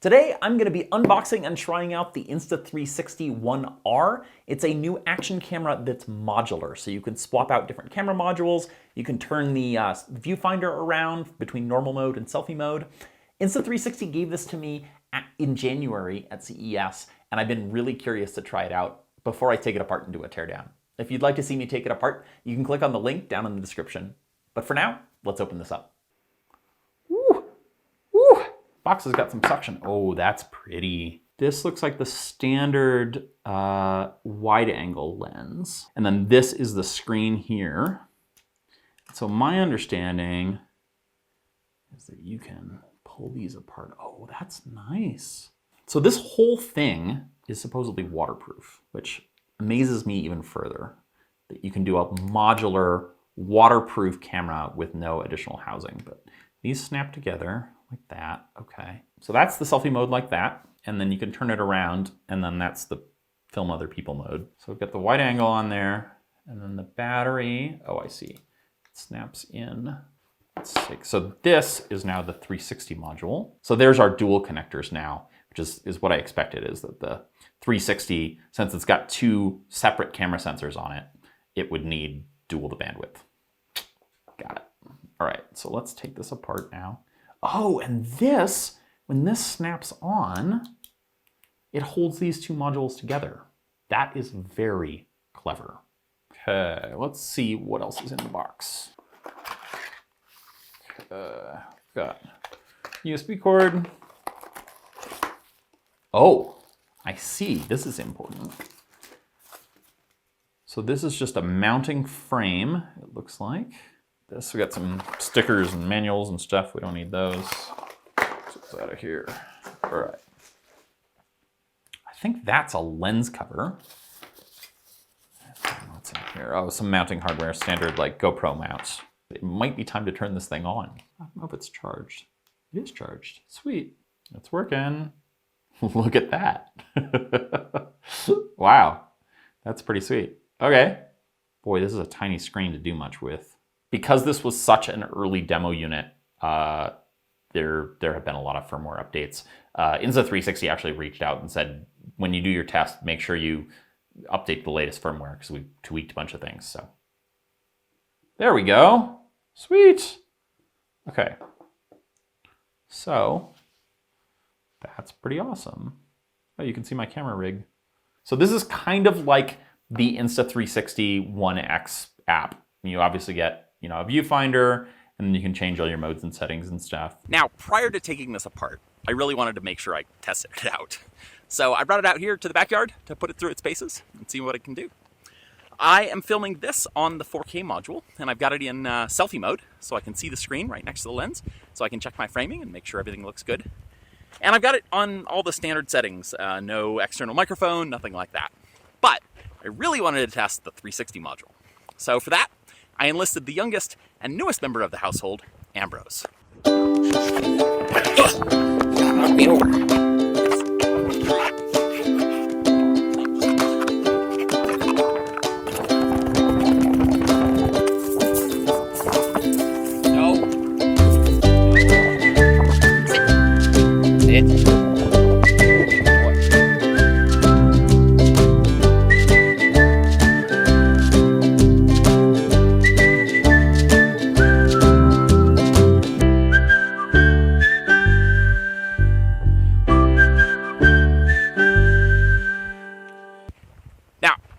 Today, I'm gonna be unboxing and trying out the Insta360 ONE R. It's a new action camera that's modular, so you can swap out different camera modules. You can turn the viewfinder around between normal mode and selfie mode. Insta360 gave this to me in January at CES, and I've been really curious to try it out before I take it apart and do a teardown. If you'd like to see me take it apart, you can click on the link down in the description. But for now, let's open this up. Box has got some suction. Oh, that's pretty. This looks like the standard wide angle lens. And then this is the screen here. So my understanding is that you can pull these apart. Oh, that's nice. So this whole thing is supposedly waterproof, which amazes me even further, that you can do a modular waterproof camera with no additional housing. But these snap together like that. Okay, so that's the selfie mode like that, and then you can turn it around, and then that's the film other people mode. So we've got the wide angle on there, and then the battery. Oh, I see. It snaps in. Let's see. So this is now the 360 module. So there's our dual connectors now, which is what I expected, is that the 360, since it's got two separate camera sensors on it, it would need dual the bandwidth. Got it. All right, so let's take this apart now. Oh, and this, when this snaps on, it holds these two modules together. That is very clever. Okay, let's see what else is in the box. Got USB cord. Oh, I see, this is important. So this is just a mounting frame, it looks like. This, we got some stickers and manuals and stuff. We don't need those. Get this out of here. All right. I think that's a lens cover. What's in here? Oh, some mounting hardware, standard like GoPro mounts. It might be time to turn this thing on. I don't know if it's charged. It is charged. Sweet. It's working. Look at that. Wow. That's pretty sweet. Okay. Boy, this is a tiny screen to do much with. Because this was such an early demo unit, there have been a lot of firmware updates. Insta360 actually reached out and said, when you do your test, make sure you update the latest firmware, because we tweaked a bunch of things. So there we go. Sweet. Okay. So that's pretty awesome. Oh, you can see my camera rig. So this is kind of like the Insta360 ONE X app. You obviously get a viewfinder, and then you can change all your modes and settings and stuff. Now, prior to taking this apart, I really wanted to make sure I tested it out. So I brought it out here to the backyard to put it through its paces and see what it can do. I am filming this on the 4K module, and I've got it in selfie mode, so I can see the screen right next to the lens, so I can check my framing and make sure everything looks good. And I've got it on all the standard settings, no external microphone, nothing like that. But I really wanted to test the 360 module. So for that, I enlisted the youngest and newest member of the household, Ambrose. Knock me over. No. Sit.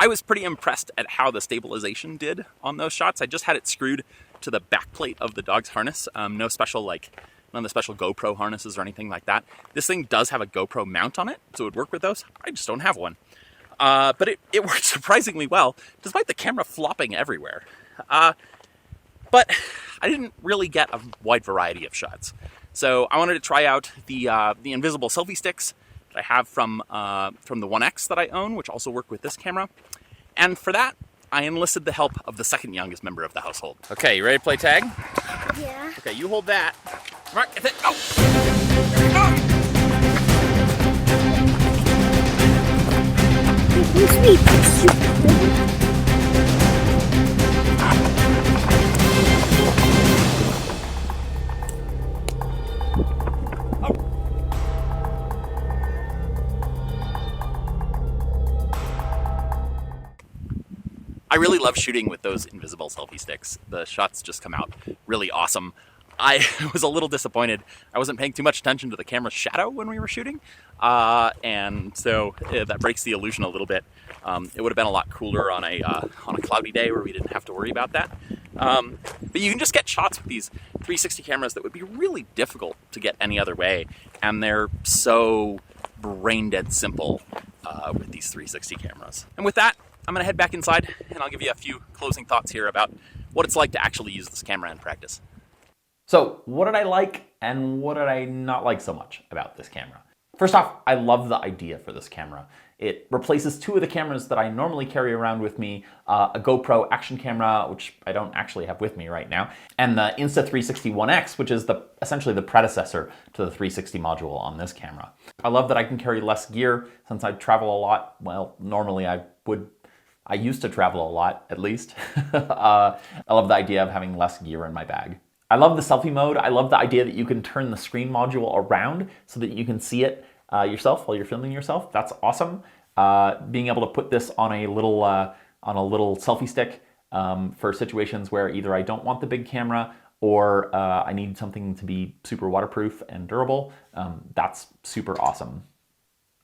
I was pretty impressed at how the stabilization did on those shots. I just had it screwed to the back plate of the dog's harness. None of the special GoPro harnesses or anything like that. This thing does have a GoPro mount on it, so it would work with those. I just don't have one. But it worked surprisingly well, despite the camera flopping everywhere. But I didn't really get a wide variety of shots. So I wanted to try out the invisible selfie sticks that I have from the ONE X that I own, which also work with this camera. And for that, I enlisted the help of the second youngest member of the household. Okay, you ready to play tag? Yeah. Okay, you hold that. Come on, get it. Go! Sweet. I really love shooting with those invisible selfie sticks. The shots just come out really awesome. I was a little disappointed. I wasn't paying too much attention to the camera's shadow when we were shooting, and so that breaks the illusion a little bit. It would have been a lot cooler on a cloudy day where we didn't have to worry about that. But you can just get shots with these 360 cameras that would be really difficult to get any other way, and they're so brain dead simple with these 360 cameras. And with that, I'm gonna head back inside and I'll give you a few closing thoughts here about what it's like to actually use this camera in practice. So what did I like and what did I not like so much about this camera? First off, I love the idea for this camera. It replaces two of the cameras that I normally carry around with me, a GoPro action camera, which I don't actually have with me right now, and the Insta360 ONE X, which is essentially the predecessor to the 360 module on this camera. I love that I can carry less gear since I travel a lot. Well, normally I used to travel a lot, at least. I love the idea of having less gear in my bag. I love the selfie mode. I love the idea that you can turn the screen module around so that you can see it yourself while you're filming yourself. That's awesome. Being able to put this on a little selfie stick for situations where either I don't want the big camera or I need something to be super waterproof and durable. That's super awesome.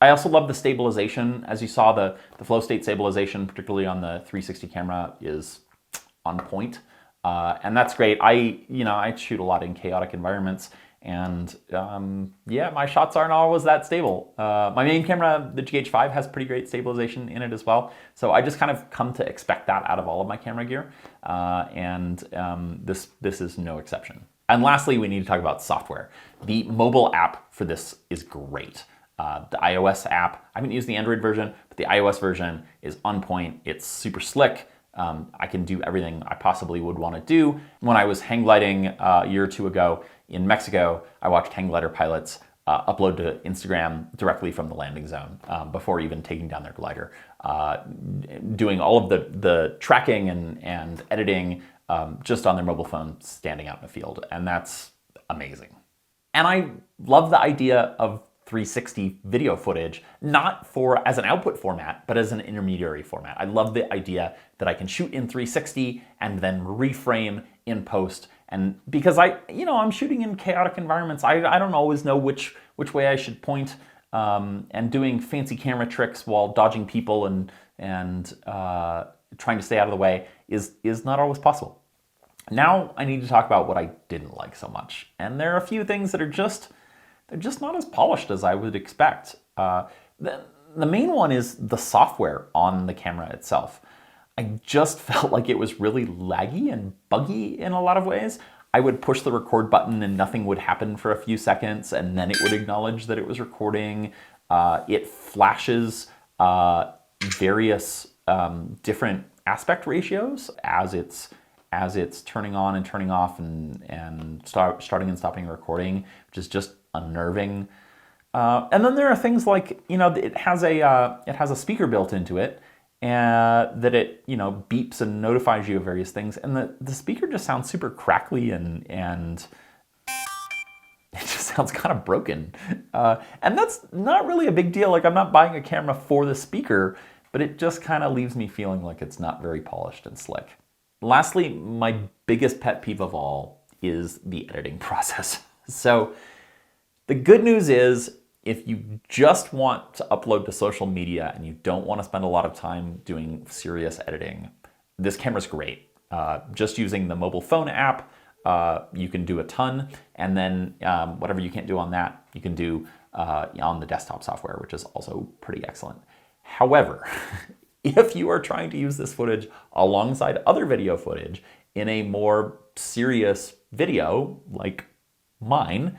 I also love the stabilization. As you saw, the flow state stabilization, particularly on the 360 camera, is on point. And that's great. I shoot a lot in chaotic environments, and yeah, my shots aren't always that stable. My main camera, the GH5, has pretty great stabilization in it as well. So I just kind of come to expect that out of all of my camera gear, and this is no exception. And lastly, we need to talk about software. The mobile app for this is great. The iOS app, I haven't used the Android version, but the iOS version is on point. It's super slick. I can do everything I possibly would want to do. When I was hang gliding a year or two ago in Mexico, I watched hang glider pilots upload to Instagram directly from the landing zone before even taking down their glider, doing all of the tracking and editing just on their mobile phone standing out in the field. And that's amazing. And I love the idea of 360 video footage, not as an output format, but as an intermediary format. I love the idea that I can shoot in 360 and then reframe in post. And because I'm shooting in chaotic environments, I don't always know which way I should point, and doing fancy camera tricks while dodging people and trying to stay out of the way is not always possible. Now I need to talk about what I didn't like so much. And there are a few things that they're just not as polished as I would expect. The main one is the software on the camera itself. I just felt like it was really laggy and buggy in a lot of ways. I would push the record button and nothing would happen for a few seconds, and then it would acknowledge that it was recording. It flashes various different aspect ratios as it's turning on and turning off and starting and stopping recording, which is just unnerving. And then there are things like, it has a speaker built into it, and that it beeps and notifies you of various things, and the speaker just sounds super crackly and it just sounds kind of broken. And that's not really a big deal. Like, I'm not buying a camera for the speaker, but it just kind of leaves me feeling like it's not very polished and slick. Lastly, my biggest pet peeve of all is the editing process. So the good news is, if you just want to upload to social media and you don't want to spend a lot of time doing serious editing, this camera's great. Just using the mobile phone app, you can do a ton. And then whatever you can't do on that, you can do on the desktop software, which is also pretty excellent. However, if you are trying to use this footage alongside other video footage in a more serious video like mine,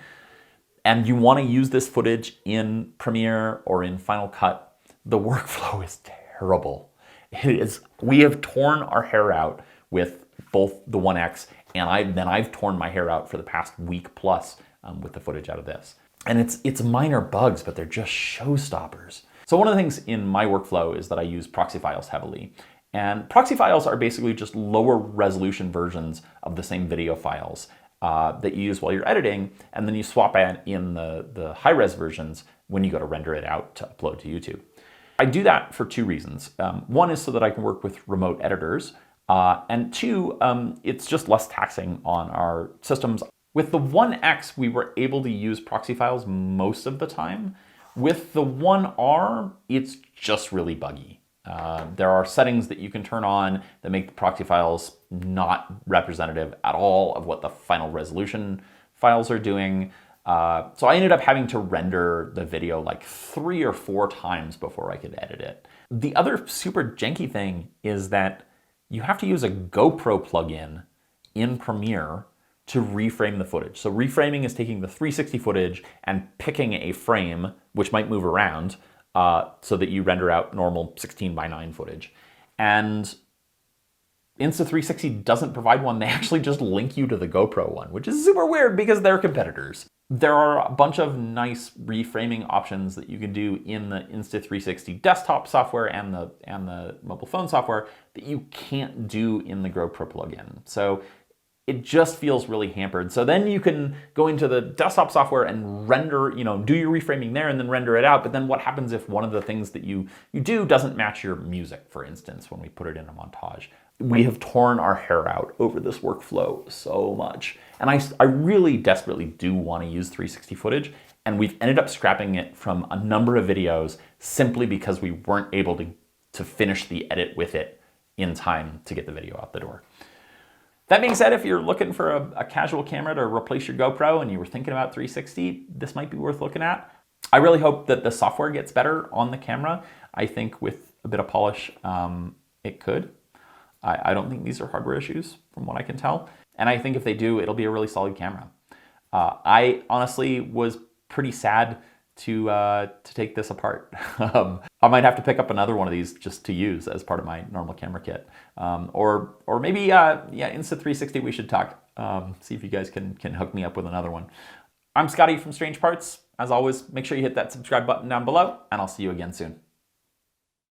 and you want to use this footage in Premiere or in Final Cut, the workflow is terrible. We have torn our hair out with both the One X, and I've torn my hair out for the past week plus with the footage out of this. And it's minor bugs, but they're just showstoppers. So one of the things in my workflow is that I use proxy files heavily. And proxy files are basically just lower resolution versions of the same video files that you use while you're editing, and then you swap in the high-res versions when you go to render it out to upload to YouTube. I do that for two reasons. One is so that I can work with remote editors, and two, it's just less taxing on our systems. With the One X, we were able to use proxy files most of the time. With the One R, it's just really buggy. There are settings that you can turn on that make the proxy files not representative at all of what the final resolution files are doing. So I ended up having to render the video like 3 or 4 times before I could edit it. The other super janky thing is that you have to use a GoPro plugin in Premiere to reframe the footage. So reframing is taking the 360 footage and picking a frame, which might move around, so that you render out normal 16:9 footage. And Insta360 doesn't provide one. They actually just link you to the GoPro one, which is super weird because they're competitors. There are a bunch of nice reframing options that you can do in the Insta360 desktop software and the mobile phone software that you can't do in the GoPro plugin. So it just feels really hampered. So then you can go into the desktop software and render, do your reframing there and then render it out. But then what happens if one of the things that you do doesn't match your music, for instance, when we put it in a montage? We have torn our hair out over this workflow so much. And I really desperately do want to use 360 footage. And we've ended up scrapping it from a number of videos simply because we weren't able to finish the edit with it in time to get the video out the door. That being said, if you're looking for a casual camera to replace your GoPro and you were thinking about 360, this might be worth looking at. I really hope that the software gets better on the camera. I think with a bit of polish, it could. I don't think these are hardware issues from what I can tell. And I think if they do, it'll be a really solid camera. I honestly was pretty sad to take this apart. I might have to pick up another one of these just to use as part of my normal camera kit. Or maybe, Insta360, we should talk. See if you guys can hook me up with another one. I'm Scotty from Strange Parts. As always, make sure you hit that subscribe button down below, and I'll see you again soon.